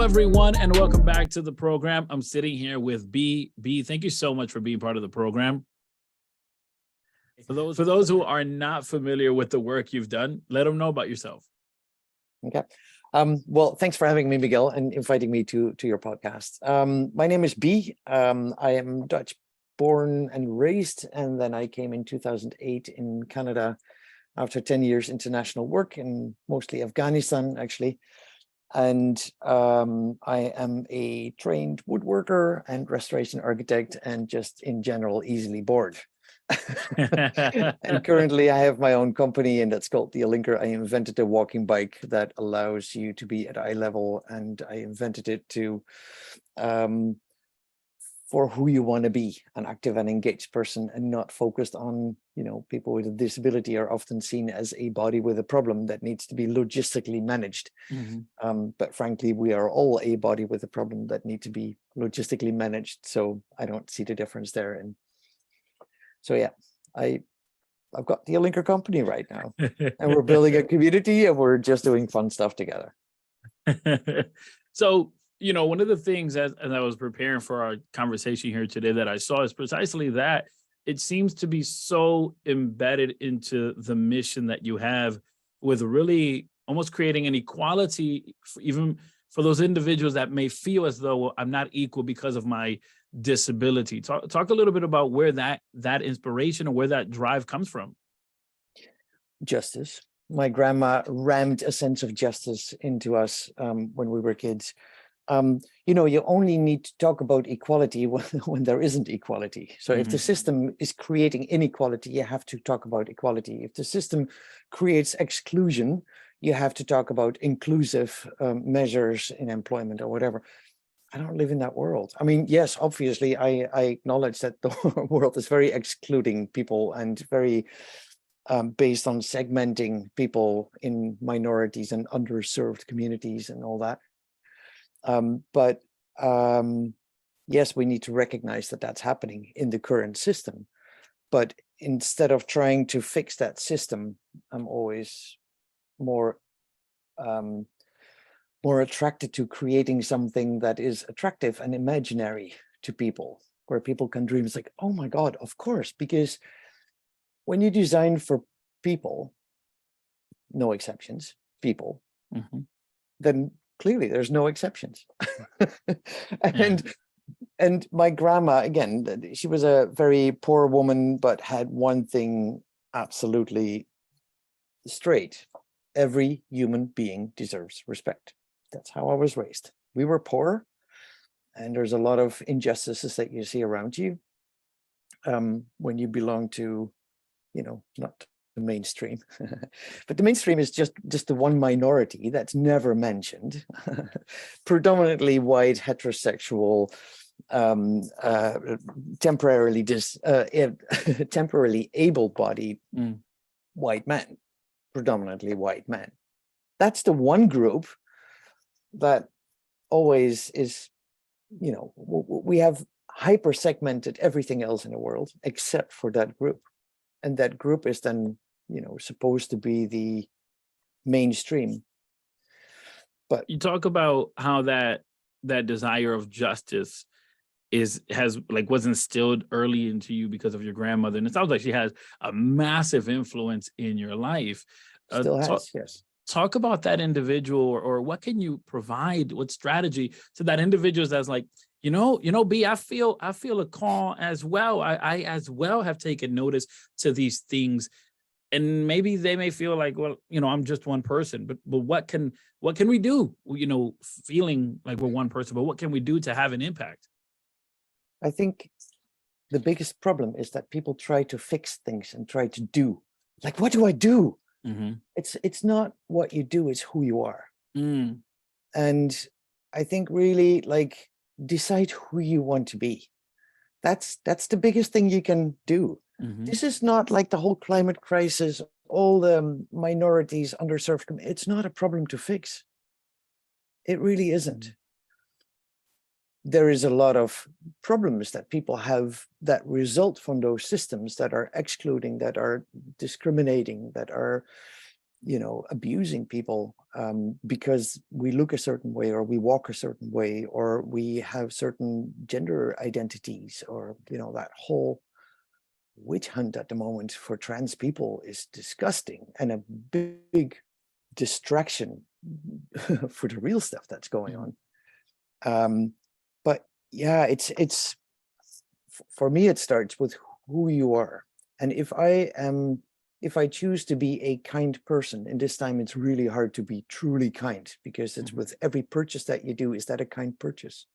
everyone, and welcome back to the program. I'm sitting here with B. B, thank you so much for being part of the program. For those who are not familiar with the work you've done, let them know about yourself. Okay. Well, thanks for having me, Miguel, and inviting me to your podcast. My name is B. I am Dutch born and raised, and then I came in 2008 in Canada after 10 years international work in mostly Afghanistan, actually. And I am a trained woodworker and restoration architect, and just in general easily bored. And currently I have my own company, and that's called the Alinker. I invented a walking bike that allows you to be at eye level, and I invented it to for who you want to be, an active and engaged person, and not focused on, people with a disability are often seen as a body with a problem that needs to be logistically managed. But frankly, we are all a body with a problem that need to be logistically managed. So I don't see the difference there. And so, yeah, I've got the Alinker company right now, and we're building a community, and we're just doing fun stuff together. So, one of the things as I was preparing for our conversation here today that I saw is precisely that. It seems to be so embedded into the mission that you have, with really almost creating an equality even for those individuals that may feel as though I'm not equal because of my disability. Talk a little bit about where that inspiration or where that drive comes from. Justice. My grandma rammed a sense of justice into us when we were kids. You only need to talk about equality when there isn't equality. So if the system is creating inequality, you have to talk about equality. If the system creates exclusion, you have to talk about inclusive measures in employment or whatever. I don't live in that world. I mean, yes, obviously, I acknowledge that the world is very excluding people and very based on segmenting people in minorities and underserved communities and all that. But yes, we need to recognize that that's happening in the current system. But instead of trying to fix that system, I'm always more attracted to creating something that is attractive and imaginary to people, where people can dream. It's like, oh my God, of course, because when you design for people, no exceptions, people, then clearly there's no exceptions. And my grandma, again, she was a very poor woman, but had one thing absolutely straight: every human being deserves respect. That's how I was raised. We were poor, and there's a lot of injustices that you see around you when you belong to, not the mainstream. But the mainstream is just the one minority that's never mentioned. Predominantly white, heterosexual, temporarily able-bodied white men, predominantly white men. That's the one group that always is, we have hyper segmented everything else in the world except for that group. And that group is then, supposed to be the mainstream. But you talk about how that desire of justice was instilled early into you because of your grandmother, and it sounds like she has a massive influence in your life. Still has, yes. Talk about that individual, or what can you provide? What strategy to that individual that's like, B, I feel a call as well. I as well have taken notice to these things, and maybe they may feel like, well, I'm just one person, but what can we do? Feeling like we're one person, but what can we do to have an impact? I think the biggest problem is that people try to fix things and try to do. Like, what do I do? It's not what you do, it's who you are. And I think really, like, decide who you want to be. That's the biggest thing you can do. This is not like the whole climate crisis, all the minorities, underserved. It's not a problem to fix. It really isn't. There is a lot of problems that people have that result from those systems that are excluding, that are discriminating, that are abusing people because we look a certain way, or we walk a certain way, or we have certain gender identities, or that whole witch hunt at the moment for trans people is disgusting and a big distraction for the real stuff that's going on. But yeah, it's for me, it starts with who you are. And if I choose to be a kind person, and this time it's really hard to be truly kind, because it's with every purchase that you do, is that a kind purchase?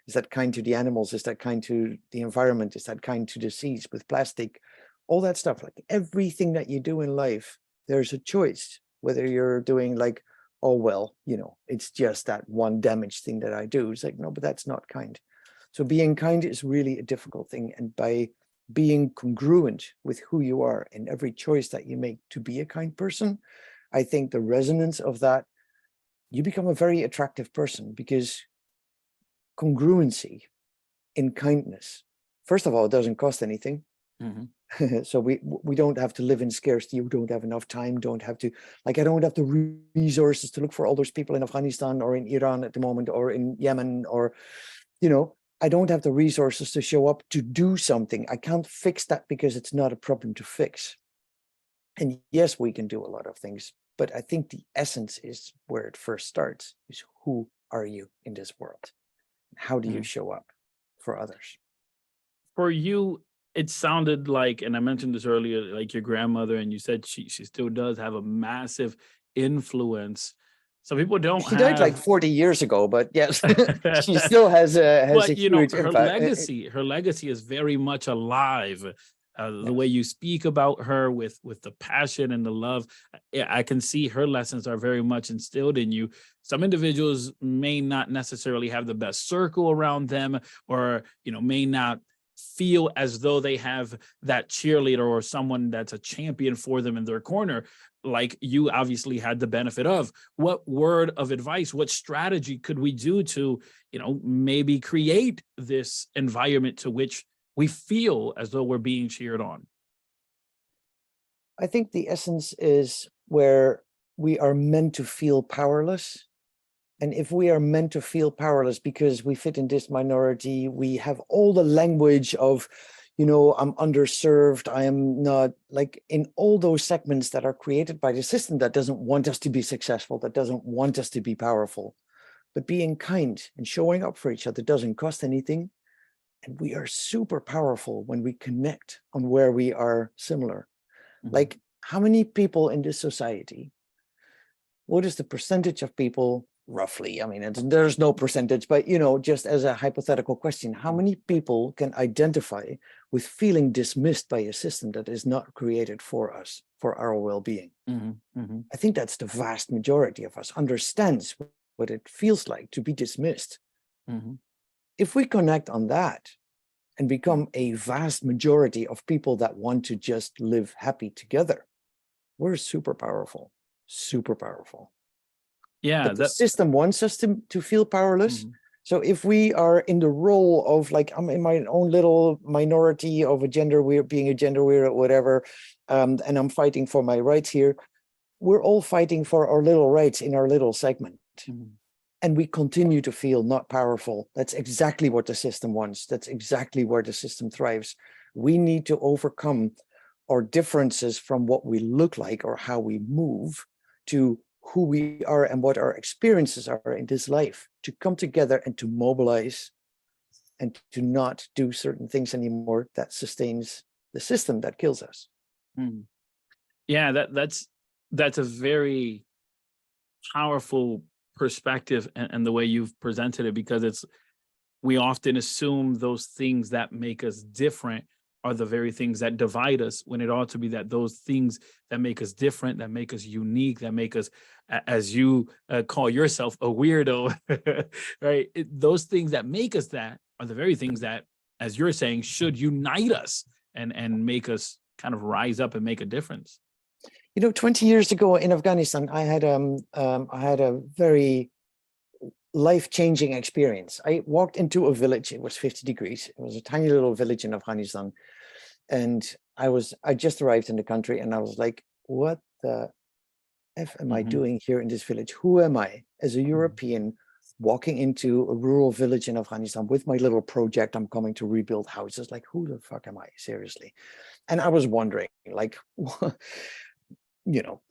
Is that kind to the animals? Is that kind to the environment? Is that kind to the seas with plastic? All that stuff, like everything that you do in life, there's a choice, whether you're doing like, oh, well, it's just that one damaged thing that I do. It's like, no, but that's not kind. So being kind is really a difficult thing. And by being congruent with who you are in every choice that you make to be a kind person, I think the resonance of that, you become a very attractive person, because congruency in kindness, first of all, it doesn't cost anything. So we don't have to live in scarcity. We don't have enough time, don't have to, like, I don't have the resources to look for all those people in Afghanistan or in Iran at the moment, or in Yemen, or, I don't have the resources to show up to do something. I can't fix that because it's not a problem to fix. And yes, we can do a lot of things, but I think the essence is where it first starts, is who are you in this world? How do you show up for others? For you, it sounded like, and I mentioned this earlier, like your grandmother, and you said she still does have a massive influence. Some people don't She died like have 40 years ago, but yes, she still has a but huge her impact. legacy is very much alive. The way you speak about her with the passion and the love, I can see her lessons are very much instilled in you. Some individuals may not necessarily have the best circle around them, or may not feel as though they have that cheerleader or someone that's a champion for them in their corner, like you obviously had the benefit of. What word of advice, what strategy could we do to maybe create this environment to which we feel as though we're being cheered on? I think the essence is where we are meant to feel powerless. And if we are meant to feel powerless because we fit in this minority, we have all the language of, I'm underserved, I am not, like, in all those segments that are created by the system that doesn't want us to be successful, that doesn't want us to be powerful. But being kind and showing up for each other doesn't cost anything. And we are super powerful when we connect on where we are similar. Like, how many people in this society, what is the percentage of people roughly? I mean, there's no percentage, but just as a hypothetical question, how many people can identify with feeling dismissed by a system that is not created for us, for our well-being? I think that's the vast majority of us understands what it feels like to be dismissed. If we connect on that and become a vast majority of people that want to just live happy together, we're super powerful, super powerful. Yeah, But the system wants us to feel powerless. So if we are in the role of, like, I'm in my own little minority of a gender, being a gender weird or whatever, and I'm fighting for my rights here, we're all fighting for our little rights in our little segment. And we continue to feel not powerful. That's exactly what the system wants. That's exactly where the system thrives. We need to overcome our differences from what we look like or how we move to who we are and what our experiences are in this life, to come together and to mobilize and to not do certain things anymore that sustains the system that kills us. Yeah, that's a very powerful perspective, and the way you've presented it, because we often assume those things that make us different are the very things that divide us, when it ought to be that those things that make us different, that make us unique, that make us, as you call yourself, a weirdo, right? Those things that make us that are the very things that, as you're saying, should unite us and make us kind of rise up and make a difference. 20 years ago in Afghanistan, I had a very life-changing experience. I walked into a village. It was 50 degrees. It was a tiny little village in Afghanistan. And I just arrived in the country, and I was like, what the F am I doing here in this village? Who am I as a European walking into a rural village in Afghanistan with my little project? I'm coming to rebuild houses. Like, who the fuck am I? Seriously. And I was wondering, like, you know,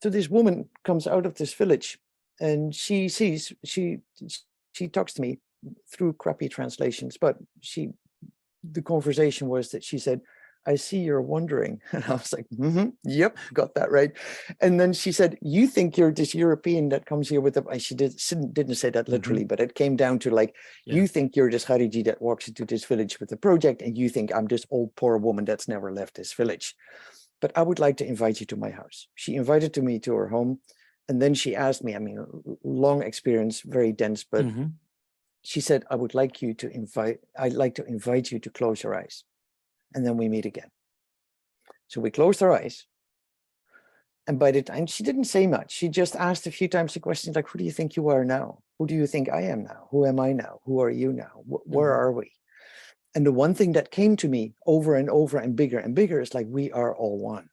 so this woman comes out of this village and she talks to me through crappy translations, but the conversation was that she said, I see you're wondering. And I was like, yep, got that right. And then she said, you think you're this European that comes here with the, she didn't say that literally, but it came down to like, you think you're this Hariji that walks into this village with a project, and you think I'm this old poor woman that's never left this village. But I would like to invite you to my house. She invited me to her home. And then she asked me, I mean, long experience, very dense, but she said, I'd like to invite you to close your eyes. And then we meet again. So we closed our eyes. And by the time, she didn't say much. She just asked a few times the questions like, who do you think you are now? Who do you think I am now? Who am I now? Who are you now? Where are we? And the one thing that came to me over and over and bigger is like, we are all one.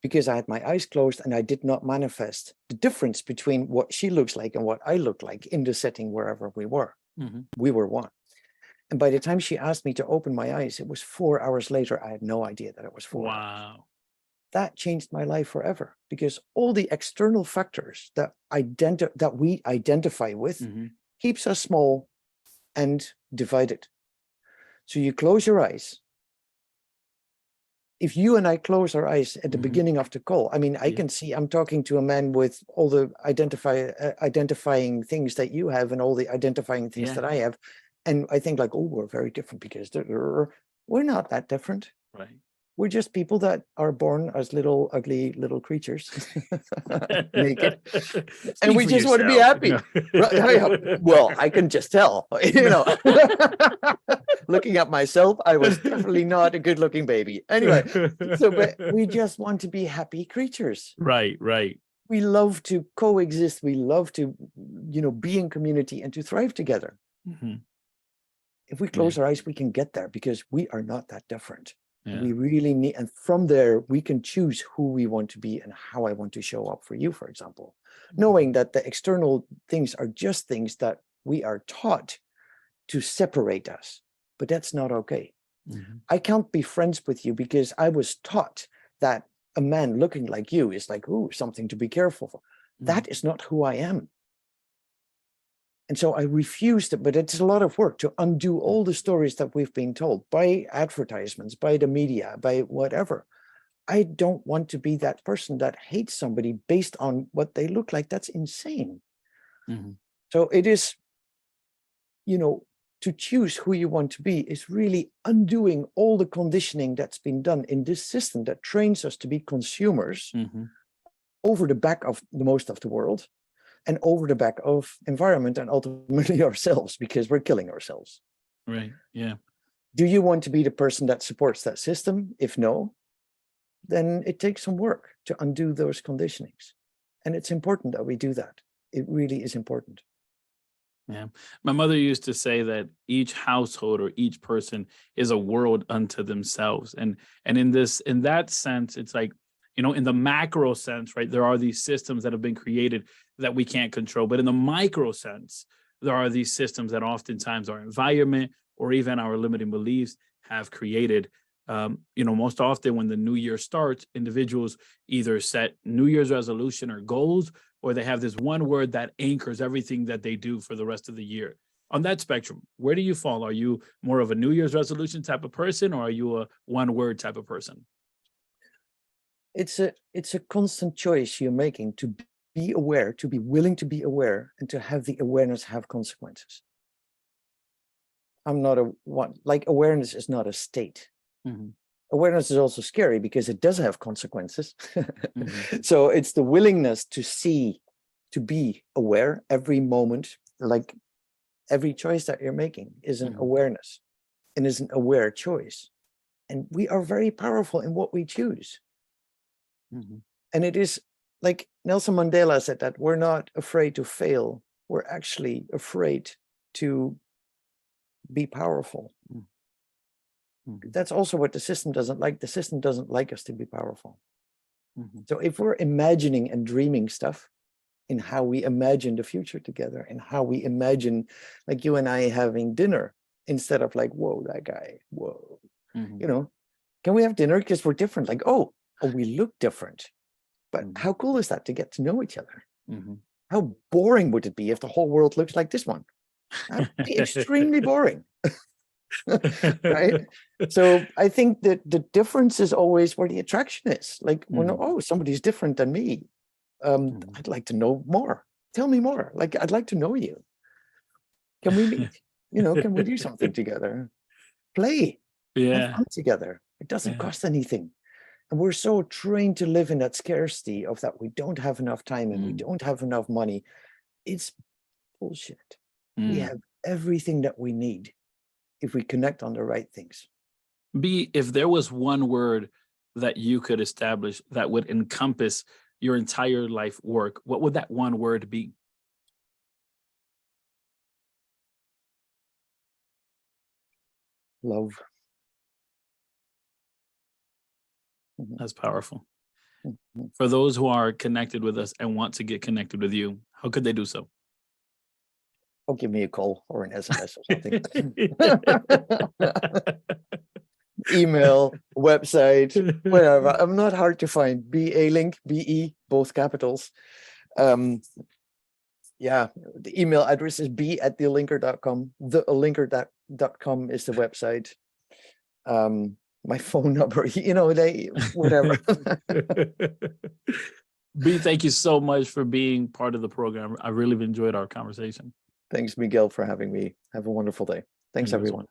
Because I had my eyes closed and I did not manifest the difference between what she looks like and what I look like in the setting wherever we were. We were one. And by the time she asked me to open my eyes, it was 4 hours later. I had no idea that it was 4 hours. That changed my life forever, because all the external factors that we identify with keeps us small and divided. So you close your eyes. If you and I close our eyes at the beginning of the call, I mean, I can see I'm talking to a man with all the identifying things that you have and all the identifying things that I have. And I think like, oh, we're very different, because we're not that different. Right. We're just people that are born as little, ugly little creatures, naked. And we just want to be happy. Well, I can just tell, looking at myself, I was definitely not a good looking baby. Anyway, but we just want to be happy creatures. Right. We love to coexist. We love to, be in community and to thrive together. If we close our eyes, we can get there, because we are not that different. We really need, and from there, we can choose who we want to be and how I want to show up for you, for example, knowing that the external things are just things that we are taught to separate us, but that's not okay. I can't be friends with you because I was taught that a man looking like you is like, ooh, something to be careful for. That is not who I am. And so I refused it, but it's a lot of work to undo all the stories that we've been told by advertisements, by the media, by whatever. I don't want to be that person that hates somebody based on what they look like. That's insane. So it is, to choose who you want to be is really undoing all the conditioning that's been done in this system that trains us to be consumers over the back of the most of the world, and over the back of environment, and ultimately ourselves, because we're killing ourselves. Right. Yeah. Do you want to be the person that supports that system? If no, then it takes some work to undo those conditionings. And it's important that we do that. It really is important. Yeah. My mother used to say that each household or each person is a world unto themselves. And in that sense, it's like, in the macro sense, right, there are these systems that have been created that we can't control. But in the micro sense, there are these systems that oftentimes our environment or even our limiting beliefs have created. Most often when the new year starts, individuals either set New Year's resolution or goals, or they have this one word that anchors everything that they do for the rest of the year. On that spectrum, where do you fall? Are you more of a New Year's resolution type of person, or are you a one word type of person? It's a constant choice you're making to be aware, to be willing to be aware, and to have the awareness have consequences. I'm not awareness is not a state. Awareness is also scary because it does have consequences. So it's the willingness to see, to be aware every moment, like every choice that you're making is an awareness and is an aware choice. And we are very powerful in what we choose. And it is like Nelson Mandela said, that we're not afraid to fail. We're actually afraid to be powerful. That's also what the system doesn't like. The system doesn't like us to be powerful. Mhm. So if we're imagining and dreaming stuff in how we imagine the future together, and how we imagine, like you and I having dinner, instead of like, whoa, that guy, whoa, Mhm. you know, can we have dinner because we're different? Like, oh, we look different. But Mhm. how cool is that to get to know each other? Mhm. How boring would it be if the whole world looks like this one? That'd be extremely boring, right? So I think that the difference is always where the attraction is. Like, when, Mhm. oh, somebody's different than me. Mhm. I'd like to know more. Tell me more. Like, I'd like to know you. Can we meet? Can we do something together? Play, have Yeah. fun together. It doesn't Yeah. cost anything. And we're so trained to live in that scarcity of that we don't have enough time and we Mm. don't have enough money. It's bullshit. We Mm. have everything that we need if we connect on the right things. B, if there was one word that you could establish that would encompass your entire life work, what would that one word be? Love. Mhm, That's powerful. mhm. For those who are connected with us and want to get connected with you, how could they do so? Or give me a call or an SMS or something. Email, website, whatever. I'm not hard to find. Alink, BE, both capitals. Um, yeah, the email address is b@thealinker.com. Thealinker.com is the website. My phone number, whatever. B, thank you so much for being part of the program. I really enjoyed our conversation. Thanks, Miguel, for having me. Have a wonderful day. Thanks, You as well. everyone.